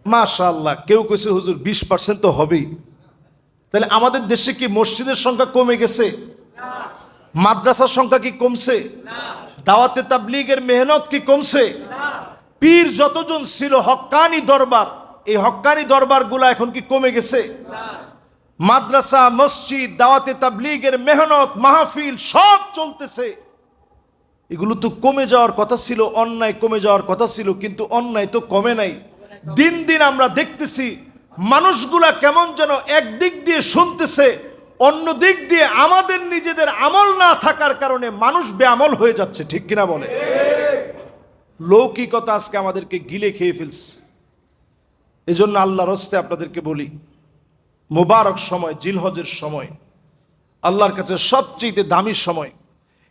মাশাআল্লাহ, কেউ কইছে হুজুর 20% তো হবেই। তাহলে আমাদের দেশে কি মসজিদের সংখ্যা কমে গেছে? মাদ্রাসার সংখ্যা কি কমছে? দাওয়াতে তাবলীগের মেহনত কি কমছে? পীর যতজন ছিল, হক্কানি দরবার, এই হক্কানি দরবারগুলো এখন কি কমে গেছে? মাদ্রাসা, মসজিদ, দাওয়াতে তাবলীগের মেহনত, মাহফিল সব চলতেছে। এগুলো তো কমে যাওয়ার কথা ছিল, অন্যায় কমে যাওয়ার কথা ছিল, কিন্তু অন্যায় তো কমে নাই। দিন দিন আমরা দেখতেছি মানুষগুলা কেমন যেন একদিক দিয়ে শুনতেছে, অন্য দিক দিয়ে আমাদের নিজেদের আমল না থাকার কারণে মানুষ বেআমল হয়ে যাচ্ছে। ঠিক কিনা বলে? লৌকিকতা আজকে আমাদেরকে গিলে খেয়ে ফেলছে। এজন্য আল্লাহর হস্তে আপনাদেরকে বলি, মুবারক সময়, জিলহজের সময় আল্লাহর কাছে সবচেয়ে দামি সময়।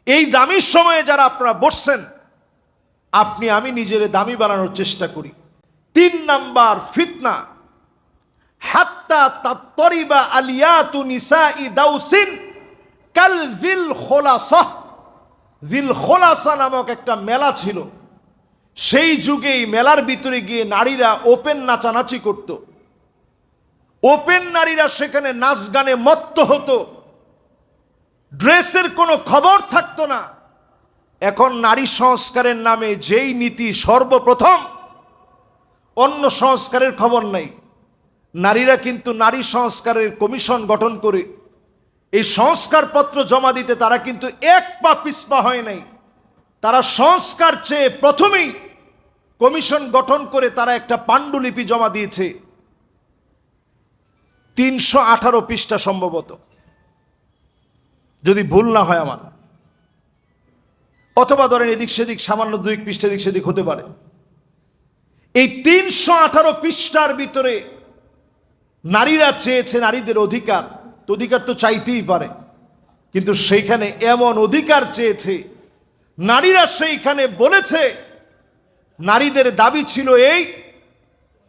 এই দামি সময়ে যারা আপনারা বসছেন, আপনি আমি নিজের দামি বানানোর চেষ্টা করি। 3 নাম্বার ফিতনা, হাত্তা তাতরিবা আলিয়াতু নিসাই দাউসিন কাল যিল খোলাসা। যিল খোলাসা নামক একটা মেলা ছিল, সেই যুগেই মেলার ভিতরে গিয়ে নারীরা ওপেন নাচানাচি করত। ওপেন নারীরা সেখানে নাচ গানে মত্ত হতো, ড্রেসের কোনো খবর থাকতো না। এখন নারী সংস্কারের নামে যেই নীতি সর্বপ্রথম, অন্য সংস্কারের খবর নাই। নারীরা কিন্তু নারী সংস্কারের কমিশন গঠন করে এই সংস্কারপত্র জমা দিতে তারা কিন্তু এক পা পিছপা হয় নাই। তারা সংস্কার চেয়ে প্রথমেই কমিশন গঠন করে তারা একটা পাণ্ডুলিপি জমা দিয়েছে, 318 পৃষ্ঠা সম্ভবত, যদি ভুল না হয় আমার, অথবা ধরেন এদিক সেদিক সামান্য 2 পৃষ্ঠা এদিক সেদিক হতে পারে। এই 318 পৃষ্ঠার ভিতরে নারীরা চেয়েছে নারীদের অধিকার। তো অধিকার তো চাইতেই পারে, কিন্তু সেইখানে এমন অধিকার চেয়েছে, নারীরা সেইখানে বলেছে, নারীদের দাবি ছিল এই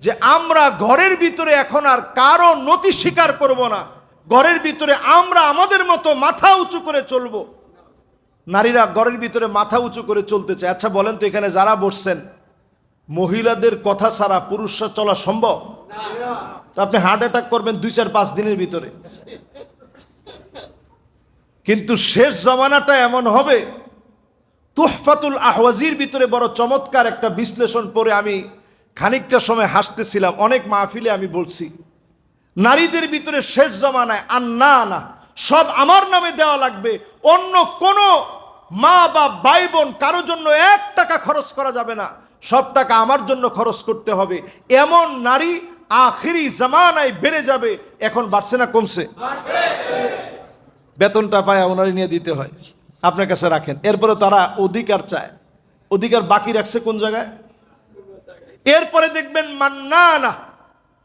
যে আমরা ঘরের ভিতরে এখন আর কারো নতি স্বীকার করব না, ঘরের ভিতরে আমরা আমাদের মতো মাথা উঁচু করে চলব। নারীরা ঘরের ভিতরে মাথা উঁচু করে চলতে চায়। আচ্ছা বলেন তো, এখানে যারা বসছেন, মহিলাদের কথা ছাড়া পুরুষরা চলা সম্ভব? তো আপনি হার্ট অ্যাটাক করবেন 2-4-5 দিনের ভিতরে। কিন্তু শেষ জমানাটা এমন হবে, তুহফাতুল আহওয়াজির ভিতরে বড় চমৎকার একটা বিশ্লেষণ পড়ে আমি খানিকটা সময় হাসতেছিলাম। অনেক মাহফিলে আমি বলছি, নারীদের ভিতরে শেষ জমানায় আন্না না, সব আমার নামে দেওয়া লাগবে, অন্য কোনো মা বা ভাই বোন কারোর জন্য 1 টাকা খরচ করা যাবে না, সব টাকা আমার জন্য খরচ করতে হবে, এমন নারী আখিরি জামানায় বেড়ে যাবে। এখন বাড়ছে না কমছে? বেতনটা পায় ওনারই নিয়ে দিতে হয়, আপনার কাছে রাখেন। এরপরে তারা অধিকার চায়, অধিকার বাকি রাখছে কোন জায়গায়? এরপরে দেখবেন মান্না না,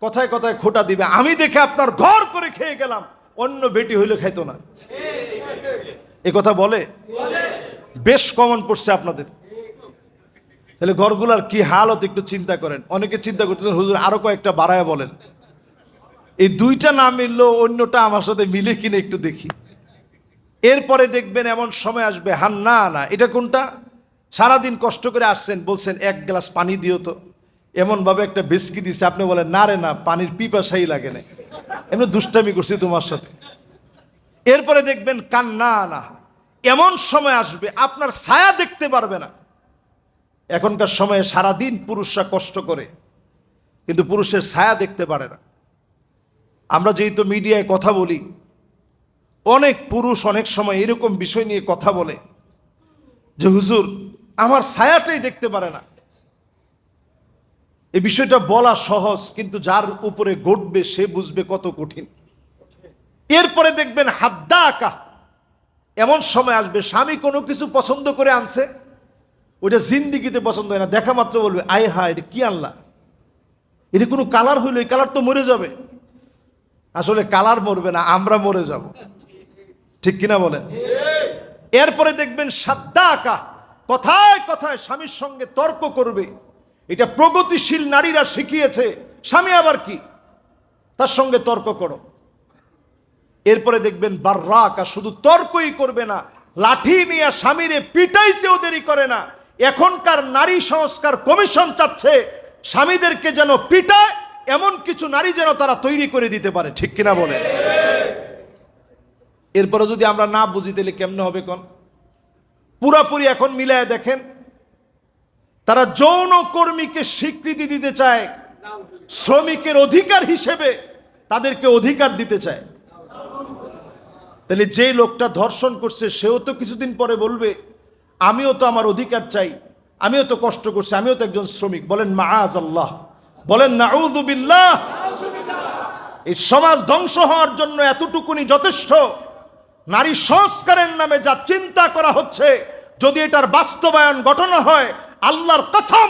কথায় কথায় খোটা দিবে, আমি দেখে আপনার ঘর করে খেয়ে গেলাম, অন্য বেটি হইলে খাইতো না। এ কথা বলে, বেশ কমন পড়ছে আপনাদের। তাহলে ঘরগুলার কি হালত একটু চিন্তা করেন। অনেকে চিন্তা করতেছেন হুজুর আরো কয়েকটা বাড়ায় বলেন, এই 2টা না মিললো অন্যটা আমার সাথে মিলে কিনা একটু দেখি। এরপরে দেখবেন এমন সময় আসবে, হান্না না, এটা কোনটা? সারাদিন কষ্ট করে আসছেন, বলছেন 1 গ্লাস পানি দিও তো, এমনভাবে একটা বিস্কি দিছে, আপনি বলেন না রে না, পানির পিপাসাই লাগে না, এমনি দুষ্টামি করছি তোমার সাথে। এরপরে দেখবেন কান্না না, এমন সময় আসবে আপনার ছায়া দেখতে পারবে না। এখনকার সময়ে সারাদিন পুরুষরা কষ্ট করে, কিন্তু পুরুষের ছায়া দেখতে পারে না। আমরা যেহেতু মিডিয়ায় কথা বলি, অনেক পুরুষ অনেক সময় এরকম বিষয় নিয়ে কথা বলে যে হুজুর আমার ছায়াটাই দেখতে পারে না। এই বিষয়টা বলা সহজ, কিন্তু যার উপরে ঘটবে সে বুঝবে কত কঠিন। এরপরে দেখবেন হাদ্দা আঁকা, এমন সময় আসবে স্বামী কোনো কিছু পছন্দ করে আনছে, ওইটা জিন্দিগিতে পছন্দ হয় না, দেখা মাত্র বলবে আয় হা এটা কি আনলা, এটা কোনো কালার হইলো, এই কালার তো মরে যাবে। আসলে কালার মরবে না, আমরা মরে যাব, ঠিক কিনা বলেন? এরপরে দেখবেন সাদ্দা আঁকা, কথায় কথায় স্বামীর সঙ্গে তর্ক করবে। এটা প্রগতিশীল নারীরা শিখিয়েছে। স্বামী আবার কি, তার সঙ্গে তর্ক করো। এরপরে দেখবেন বাররাকা, শুধু তর্কই করবে না, লাঠি নিয়ে স্বামীরে পিটাইতেও দেরি করে না। এখনকার নারী সংস্কার কমিশন চাচ্ছে স্বামীদেরকে যেন পিটায় এমন কিছু নারী যেন তারা তৈরি করে দিতে পারে, ঠিক কিনা বলে? এরপরে যদি আমরা না বুঝি তাহলে কেমনে হবে কোন? পুরাপুরি এখন মিলায় দেখেন, তারা যৌন কর্মীকে স্বীকৃতি দিতে চায়, শ্রমিকের অধিকার হিসেবে তাদেরকে অধিকার দিতে চায়। তাহলে যে লোকটা ধর্ষণ করছে সেও তো কিছুদিন পরে বলবে আমিও তো আমার অধিকার চাই, আমিও তো কষ্ট করছি, আমিও তো একজন শ্রমিক। বলেন মাআযাল্লাহ, বলেন নাউযু বিল্লাহ। এই সমাজ ধ্বংস হওয়ার জন্য এতটুকুনি যথেষ্ট। নারী সংস্কারের নামে যা চিন্তা করা হচ্ছে, যদি এটার বাস্তবায়ন ঘটনা হয়, আল্লাহর কসম,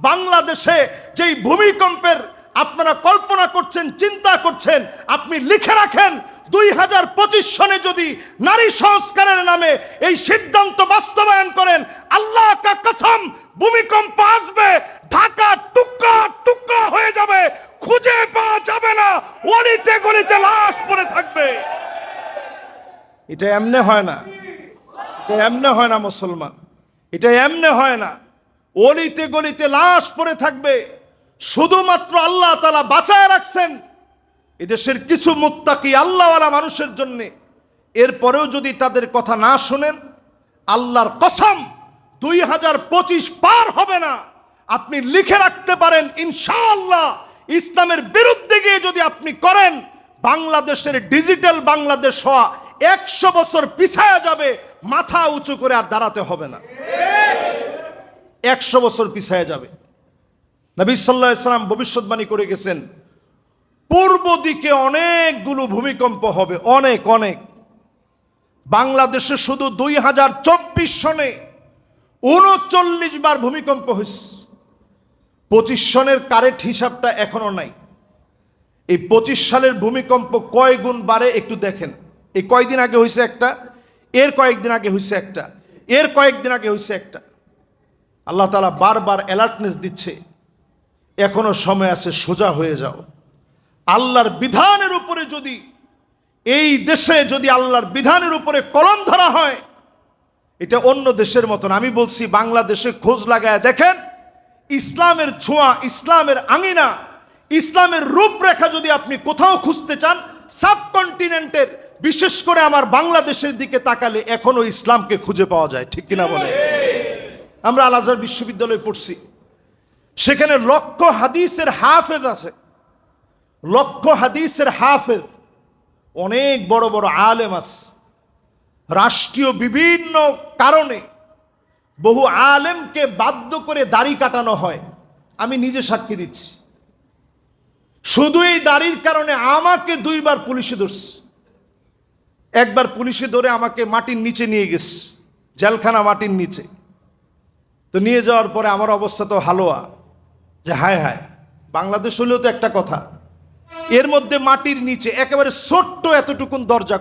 বাংলাদেশে যেই ভূমিকম্পের আপনারা কল্পনা করছেন, চিন্তা করছেন, আপনি লিখে রাখেন 2025 সনে যদি নারী সংস্কারের নামে এই সিদ্ধান্ত বাস্তবায়ন করেন, আল্লাহ কা কসম, ভূমিকম্প আসবে, ঢাকা টুকরা টুকরা হয়ে যাবে, খুঁজে পাওয়া যাবে না, অলিতে গলিতে লাশ পড়ে থাকবে। এটা এমনে হয় না, এটা এমনে হয় না মুসলমান, এটা এমনে হয় না। অলিতে গলিতে লাশ পড়ে থাকবে। শুধুমাত্র আল্লাহ তাআলা বাঁচায় রাখছেন এদেশের কিছু মুত্তাকি আল্লাহওয়ালা মানুষের জন্য। এরপরেও যদি তাদের কথা না শোনেন, আল্লাহর কসম 2025 পার হবে না। আপনি লিখে রাখতে পারেন ইনশাআল্লাহ, ইসলামের বিরুদ্ধে গিয়ে যদি আপনি করেন, বাংলাদেশের ডিজিটাল বাংলাদেশ হওয়া 100 বছর পিছায়া যাবে, মাথা উঁচু করে আর দাঁড়াতে হবে না। 100 বছর পিছায়া যাবে। নবী সাল্লাল্লাহু আলাইহি ওয়াসাল্লাম ভবিষ্যৎবাণী করে গেছেন, পূর্ব দিকে অনেকগুলো ভূমিকম্প হবে, অনেক অনেক। বাংলাদেশে শুধু 2024 সনে 39 বার ভূমিকম্প হয়েছে। 25 সনের কারেক্ট হিসাবটা এখনো নাই। এই 25 সালের ভূমিকম্প কয় গুণ বাড়ে একটু দেখেন। এই কয়েকদিন আগে হয়েছে একটা, এর কয়েকদিন আগে হয়েছে একটা, এর কয়েকদিন আগে হয়েছে একটা। আল্লাহ তাআলা বারবার অ্যালার্টনেস দিচ্ছে, এখনো সময় আছে, সোজা হয়ে যাও। আল্লাহর বিধানের উপরে যদি, এই দেশে যদি আল্লাহর বিধানের উপরে কলম ধরা হয়, এটা অন্য দেশের মতন। আমি বলছি বাংলাদেশে খোঁজ লাগায় দেখেন, ইসলামের ছোঁয়া, ইসলামের আঙিনা, ইসলামের রূপরেখা যদি আপনি কোথাও খুঁজতে চান, সাবকন্টিনেন্টের, বিশেষ করে আমার বাংলাদেশের দিকে তাকালে এখনো ইসলামকে খুঁজে পাওয়া যায়, ঠিক কিনা বলে? আমরা আল আজহার বিশ্ববিদ্যালয়ে পড়ছি, সেখানে লক্ষ হাদিসের হাফেজ আছে, লক্ষ হাদিসের হাফেজ, অনেক বড় বড় আলেম আছে। রাষ্ট্রীয় বিভিন্ন কারণে বহু আলেমকে বাধ্য করে দাড়ি কাটানো হয়, আমি নিজে সাক্ষী দিচ্ছি। শুধু এই দাড়ির কারণে আমাকে 2 বার পুলিশে ধরছে। একবার পুলিশে ধরে আমাকে মাটির নিচে নিয়ে গেছে, জেলখানা মাটির নিচে। তো নিয়ে যাওয়ার পরে আমার অবস্থা তো হালুয়া, যে হায় হায়, বাংলাদেশ হলেও তো একটা কথা, এর মধ্যে মাটির নিচে একেবারে ছোট্ট এতটুকুন দরজা।